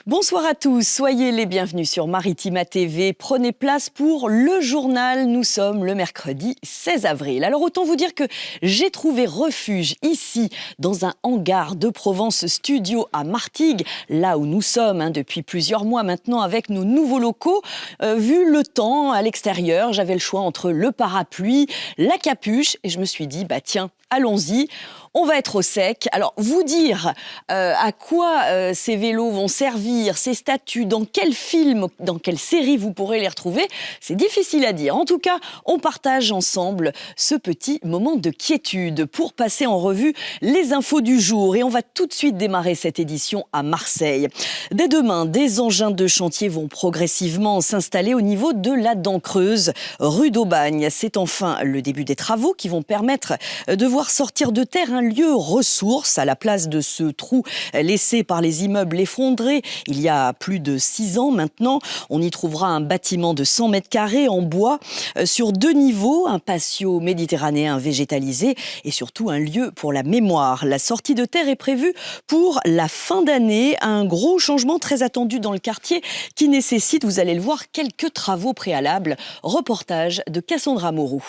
Bonsoir à tous, soyez les bienvenus sur Maritima TV. Prenez place pour le journal. Nous sommes le mercredi 16 avril. Alors autant vous dire que j'ai trouvé refuge ici, dans un hangar de Provence Studio à Martigues, là où nous sommes depuis plusieurs mois maintenant avec nos nouveaux locaux. Vu le temps à l'extérieur, j'avais le choix entre le parapluie, la capuche et je me suis dit, tiens, allons-y. On va être au sec. Alors, vous dire à quoi ces vélos vont servir, ces statues, dans quel film, dans quelle série vous pourrez les retrouver, c'est difficile à dire. En tout cas, on partage ensemble ce petit moment de quiétude pour passer en revue les infos du jour. Et on va tout de suite démarrer cette édition à Marseille. Dès demain, des engins de chantier vont progressivement s'installer au niveau de la dent creuse, rue d'Aubagne. C'est enfin le début des travaux qui vont permettre de voir sortir de terre un lieu ressource à la place de ce trou laissé par les immeubles effondrés il y a plus de 6 ans maintenant. On y trouvera un bâtiment de 100 mètres carrés en bois sur 2 niveaux, un patio méditerranéen végétalisé et surtout un lieu pour la mémoire. La sortie de terre est prévue pour la fin d'année. Un gros changement très attendu dans le quartier qui nécessite, vous allez le voir, quelques travaux préalables. Reportage de Cassandra Mourou.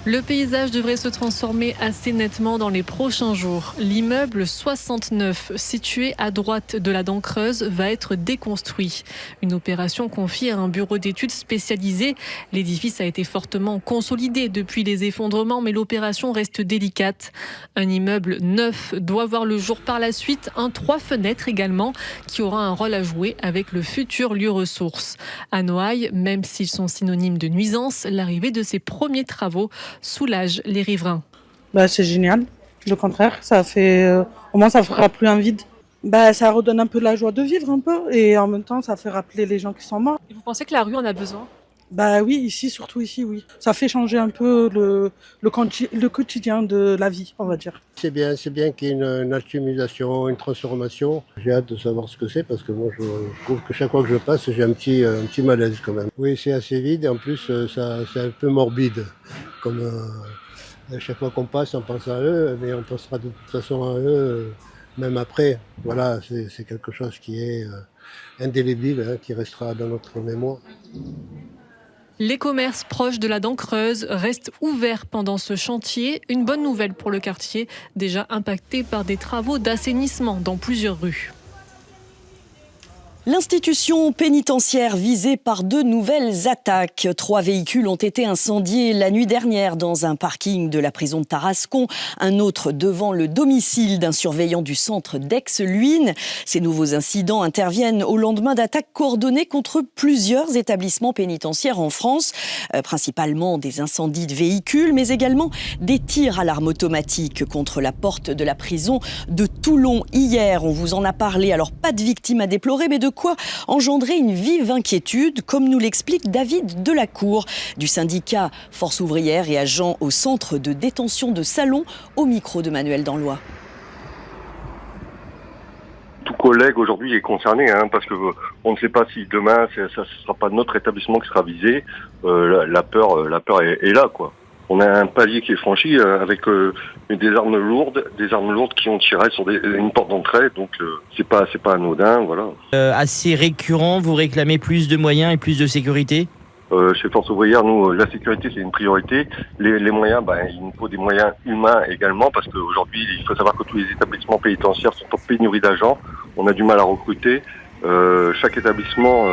Le paysage devrait se transformer assez nettement dans les prochains jours. L'immeuble 69, situé à droite de la dent creuse, va être déconstruit. Une opération confiée à un bureau d'études spécialisé. L'édifice a été fortement consolidé depuis les effondrements, mais l'opération reste délicate. Un immeuble neuf doit voir le jour par la suite, un 3 fenêtres également, qui aura un rôle à jouer avec le futur lieu ressource. À Noailles, même s'ils sont synonymes de nuisance, l'arrivée de ces premiers travaux soulage les riverains. C'est génial. Le contraire, ça fait au moins ça fera plus un vide. Ça redonne un peu la joie de vivre un peu et en même temps ça fait rappeler les gens qui sont morts. Et vous pensez que la rue en a besoin ? Oui, ici, surtout ici, oui. Ça fait changer un peu le quotidien de la vie, on va dire. C'est bien qu'il y ait une alchimisation, une transformation. J'ai hâte de savoir ce que c'est parce que moi je trouve que chaque fois que je passe, j'ai un petit malaise quand même. Oui, c'est assez vide et en plus c'est un peu morbide. Comme à chaque fois qu'on passe, on pense à eux, mais on pensera de toute façon à eux même après. Voilà, c'est quelque chose qui est indélébile, qui restera dans notre mémoire. Les commerces proches de la dent creuse restent ouverts pendant ce chantier. Une bonne nouvelle pour le quartier, déjà impacté par des travaux d'assainissement dans plusieurs rues. L'institution pénitentiaire visée par 2 nouvelles attaques. 3 véhicules ont été incendiés la nuit dernière dans un parking de la prison de Tarascon. Un autre devant le domicile d'un surveillant du centre d'Aix-Luynes. Ces nouveaux incidents interviennent au lendemain d'attaques coordonnées contre plusieurs établissements pénitentiaires en France. Principalement des incendies de véhicules, mais également des tirs à l'arme automatique contre la porte de la prison de Toulon. Hier, on vous en a parlé. Alors, pas de victimes à déplorer, mais de quoi engendrer une vive inquiétude, comme nous l'explique David Delacour, du syndicat Force ouvrière et agent au centre de détention de Salon, au micro de Manuel Danlois. Tout collègue aujourd'hui est concerné, parce que on ne sait pas si demain ça ne sera pas notre établissement qui sera visé. La peur est là, quoi. On a un palier qui est franchi avec des armes lourdes qui ont tiré sur une porte d'entrée, donc c'est pas anodin, voilà. Assez récurrent, vous réclamez plus de moyens et plus de sécurité ? Chez Force ouvrière, nous, la sécurité c'est une priorité. Les moyens, il nous faut des moyens humains également, parce qu'aujourd'hui, il faut savoir que tous les établissements pénitentiaires sont en pénurie d'agents. On a du mal à recruter. Chaque établissement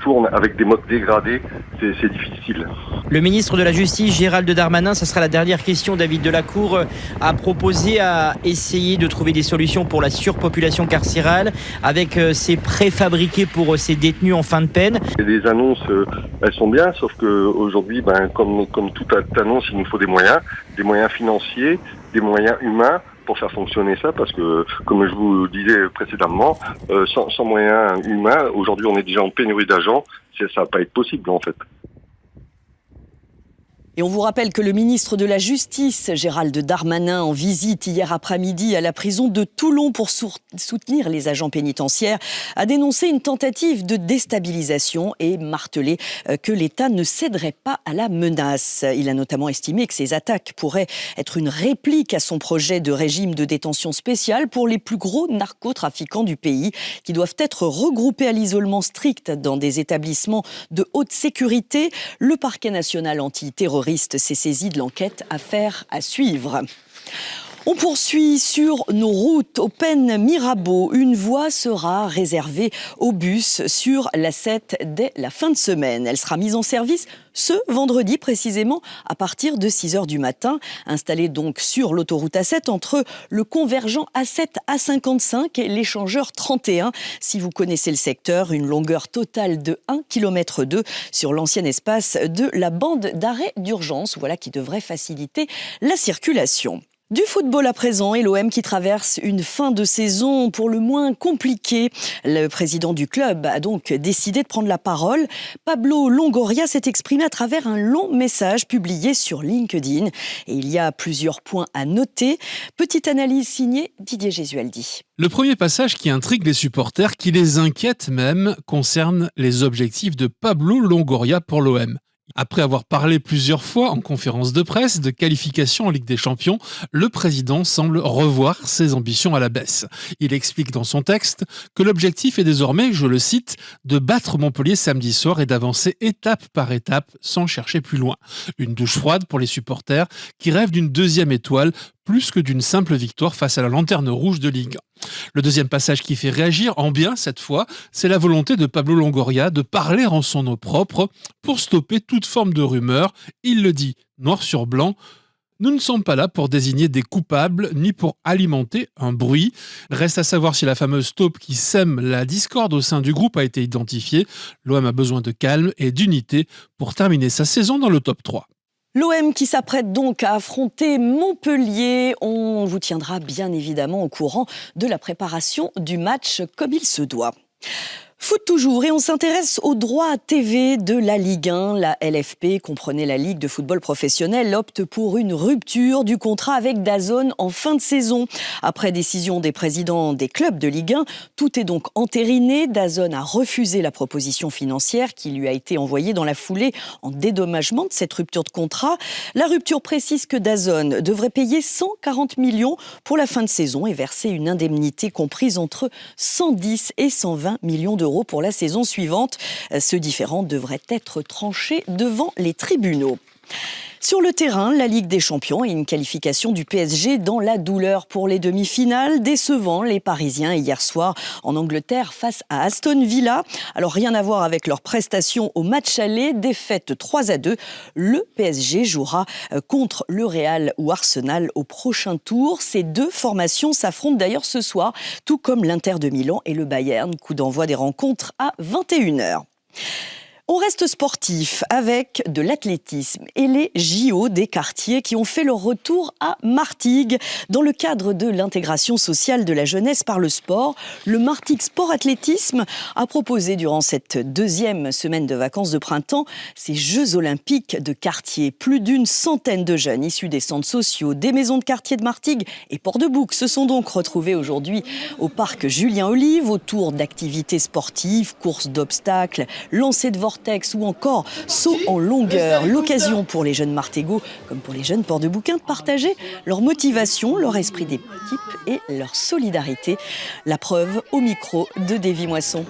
tourne avec des modes dégradés, c'est difficile. Le ministre de la Justice, Gérald Darmanin, ça sera la dernière question, David Delacour, a proposé à essayer de trouver des solutions pour la surpopulation carcérale avec ces préfabriqués pour ces détenus en fin de peine. Et les annonces, elles sont bien, sauf qu'aujourd'hui, comme toute annonce, il nous faut des moyens financiers, des moyens humains pour faire fonctionner ça, parce que, comme je vous disais précédemment, sans moyens humains, aujourd'hui on est déjà en pénurie d'agents, ça va pas être possible en fait. Et on vous rappelle que le ministre de la Justice, Gérald Darmanin, en visite hier après-midi à la prison de Toulon pour soutenir les agents pénitentiaires, a dénoncé une tentative de déstabilisation et martelé que l'État ne céderait pas à la menace. Il a notamment estimé que ces attaques pourraient être une réplique à son projet de régime de détention spéciale pour les plus gros narcotrafiquants du pays, qui doivent être regroupés à l'isolement strict dans des établissements de haute sécurité. Le parquet national antiterroriste s'est saisi de l'enquête, affaire à suivre. On poursuit sur nos routes. Au Pen Mirabeau, une voie sera réservée aux bus sur l'A7 dès la fin de semaine. Elle sera mise en service ce vendredi précisément à partir de 6h du matin. Installée donc sur l'autoroute A7 entre le convergent A7-A55 et l'échangeur 31. Si vous connaissez le secteur, une longueur totale de 1,2 km sur l'ancien espace de la bande d'arrêt d'urgence. Voilà qui devrait faciliter la circulation. Du football à présent et l'OM qui traverse une fin de saison pour le moins compliquée. Le président du club a donc décidé de prendre la parole. Pablo Longoria s'est exprimé à travers un long message publié sur LinkedIn. Et il y a plusieurs points à noter. Petite analyse signée Didier Gesualdi. Le premier passage qui intrigue les supporters, qui les inquiète même, concerne les objectifs de Pablo Longoria pour l'OM. Après avoir parlé plusieurs fois en conférence de presse de qualification en Ligue des Champions, le président semble revoir ses ambitions à la baisse. Il explique dans son texte que l'objectif est désormais, je le cite, de battre Montpellier samedi soir et d'avancer étape par étape sans chercher plus loin. Une douche froide pour les supporters qui rêvent d'une deuxième étoile plus que d'une simple victoire face à la lanterne rouge de Ligue 1. Le deuxième passage qui fait réagir en bien cette fois, c'est la volonté de Pablo Longoria de parler en son nom propre pour stopper toute forme de rumeur. Il le dit noir sur blanc. Nous ne sommes pas là pour désigner des coupables ni pour alimenter un bruit. Reste à savoir si la fameuse taupe qui sème la discorde au sein du groupe a été identifiée. L'OM a besoin de calme et d'unité pour terminer sa saison dans le top 3. L'OM qui s'apprête donc à affronter Montpellier. On vous tiendra bien évidemment au courant de la préparation du match comme il se doit. Foot toujours, et on s'intéresse aux droits TV de la Ligue 1. La LFP, comprenez la Ligue de football professionnel, opte pour une rupture du contrat avec DAZN en fin de saison. Après décision des présidents des clubs de Ligue 1, tout est donc entériné. DAZN a refusé la proposition financière qui lui a été envoyée dans la foulée en dédommagement de cette rupture de contrat. La rupture précise que DAZN devrait payer 140 millions pour la fin de saison et verser une indemnité comprise entre 110 et 120 millions d'euros pour la saison suivante. Ce différend devrait être tranché devant les tribunaux. Sur le terrain, la Ligue des Champions et une qualification du PSG dans la douleur pour les demi-finales, décevant les Parisiens hier soir en Angleterre face à Aston Villa. Alors rien à voir avec leur prestation au match aller, défaite 3-2. Le PSG jouera contre le Real ou Arsenal au prochain tour. Ces deux formations s'affrontent d'ailleurs ce soir, tout comme l'Inter de Milan et le Bayern. Coup d'envoi des rencontres à 21h. On reste sportif avec de l'athlétisme et les JO des quartiers qui ont fait leur retour à Martigues. Dans le cadre de l'intégration sociale de la jeunesse par le sport, le Martigues Sport Athlétisme a proposé durant cette deuxième semaine de vacances de printemps ces Jeux olympiques de quartier. Plus d'une centaine de jeunes issus des centres sociaux, des maisons de quartier de Martigues et Port-de-Bouc se sont donc retrouvés aujourd'hui au parc Julien Olive autour d'activités sportives, courses d'obstacles, lancers de vortex ou encore saut en longueur. L'occasion pour les jeunes martégots comme pour les jeunes Port-de-Bouquin de partager leur motivation, leur esprit d'équipe et leur solidarité. La preuve au micro de Davy Moisson.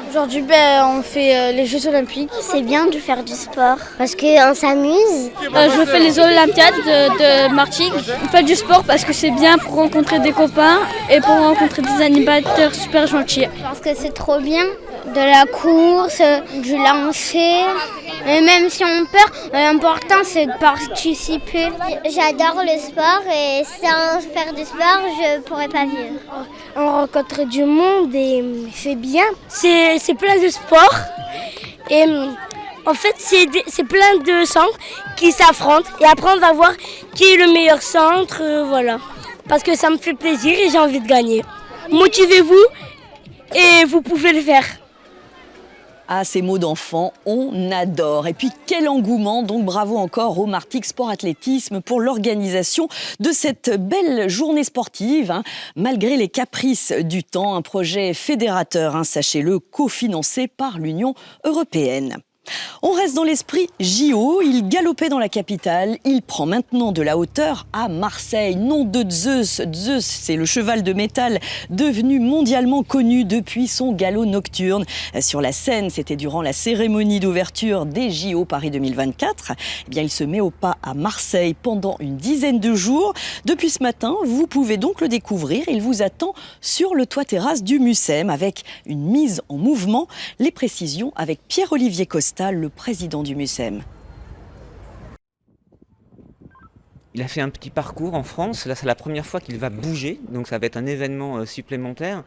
Aujourd'hui, on fait les Jeux Olympiques. C'est bien de faire du sport parce qu'on s'amuse. Je fais les Olympiades de Martigues. On fait du sport parce que c'est bien pour rencontrer des copains et pour rencontrer des animateurs super gentils. Parce que c'est trop bien. De la course, du lancer. Et même si on perd, l'important c'est de participer. J'adore le sport et sans faire du sport, je ne pourrais pas vivre. On rencontre du monde et c'est bien. C'est plein de sport et en fait c'est plein de centres qui s'affrontent et après on va voir qui est le meilleur centre, voilà. Parce que ça me fait plaisir et j'ai envie de gagner. Motivez-vous et vous pouvez le faire. Ah, ces mots d'enfant, on adore. Et puis quel engouement, donc bravo encore au Martigues Sport Athlétisme pour l'organisation de cette belle journée sportive, hein. Malgré les caprices du temps, un projet fédérateur, hein, sachez-le, cofinancé par l'Union européenne. On reste dans l'esprit JO, il galopait dans la capitale, il prend maintenant de la hauteur à Marseille. Nom de Zeus, Zeus c'est le cheval de métal devenu mondialement connu depuis son galop nocturne. Sur la scène, c'était durant la cérémonie d'ouverture des JO Paris 2024. Eh bien, il se met au pas à Marseille pendant une dizaine de jours. Depuis ce matin, vous pouvez donc le découvrir. Il vous attend sur le toit-terrasse du Mucem avec une mise en mouvement. Les précisions avec Pierre-Olivier Costa, le président du Mucem. Il a fait un petit parcours en France, là c'est la première fois qu'il va bouger, donc ça va être un événement supplémentaire.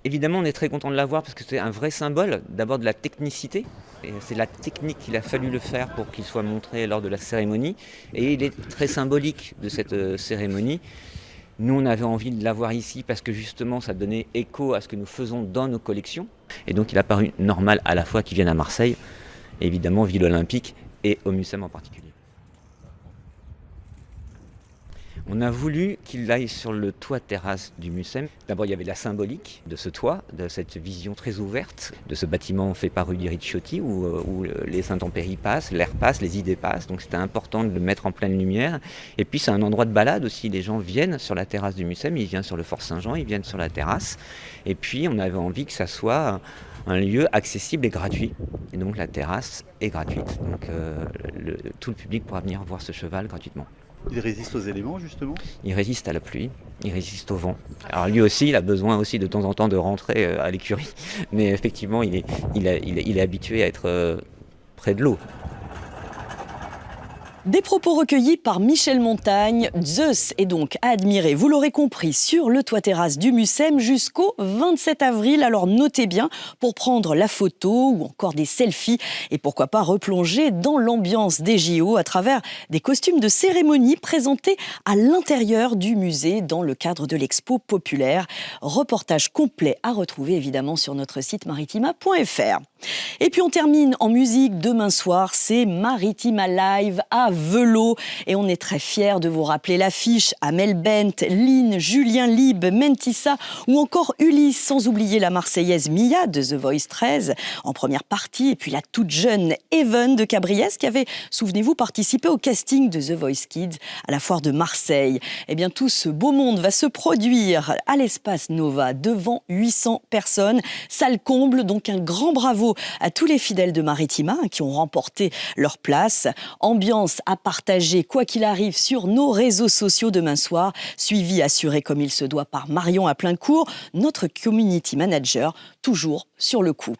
Évidemment on est très content de l'avoir parce que c'est un vrai symbole, d'abord de la technicité, et c'est la technique qu'il a fallu le faire pour qu'il soit montré lors de la cérémonie, et il est très symbolique de cette cérémonie. Nous, on avait envie de l'avoir ici parce que justement, ça donnait écho à ce que nous faisons dans nos collections. Et donc, il a paru normal à la fois qu'il vienne à Marseille, évidemment, ville olympique, et au Mucem en particulier. On a voulu qu'il aille sur le toit-terrasse du Mucem. D'abord, il y avait la symbolique de ce toit, de cette vision très ouverte, de ce bâtiment fait par Rudy Ricciotti, où les intempéries passent, l'air passe, les idées passent. Donc c'était important de le mettre en pleine lumière. Et puis c'est un endroit de balade aussi. Les gens viennent sur la terrasse du Mucem, ils viennent sur le Fort Saint-Jean, ils viennent sur la terrasse. Et puis on avait envie que ça soit un lieu accessible et gratuit. Et donc la terrasse est gratuite. Donc tout le public pourra venir voir ce cheval gratuitement. Il résiste aux éléments, justement ? Il résiste à la pluie, il résiste au vent. Alors lui aussi, il a besoin aussi de temps en temps de rentrer à l'écurie. Mais effectivement, il est habitué à être près de l'eau. Des propos recueillis par Michel Montagne. Zeus est donc à admirer, vous l'aurez compris, sur le toit-terrasse du Mucem jusqu'au 27 avril. Alors notez bien pour prendre la photo ou encore des selfies et pourquoi pas replonger dans l'ambiance des JO à travers des costumes de cérémonie présentés à l'intérieur du musée dans le cadre de l'expo populaire. Reportage complet à retrouver évidemment sur notre site maritima.fr. Et puis on termine en musique demain soir, c'est Maritima Live à Velo. Et on est très fiers de vous rappeler l'affiche. Amel Bent, Lynn, Julien Lib, Mentissa ou encore Ulysse, sans oublier la Marseillaise Mia de The Voice 13 en première partie. Et puis la toute jeune Even de Cabriès qui avait, souvenez-vous, participé au casting de The Voice Kids à la foire de Marseille. Eh bien tout ce beau monde va se produire à l'espace Nova devant 800 personnes. Salle comble, donc un grand bravo à tous les fidèles de Maritima qui ont remporté leur place. Ambiance à partager, quoi qu'il arrive, sur nos réseaux sociaux demain soir. Suivi assuré comme il se doit par Marion à plein cours, notre community manager, toujours sur le coup.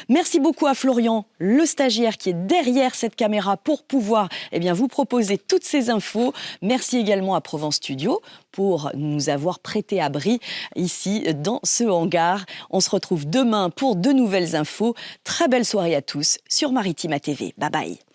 Merci beaucoup à Florian, le stagiaire qui est derrière cette caméra pour pouvoir vous proposer toutes ces infos. Merci également à Provence Studio pour nous avoir prêté abri ici dans ce hangar. On se retrouve demain pour de nouvelles infos. Très belle soirée à tous sur Maritima TV. Bye bye.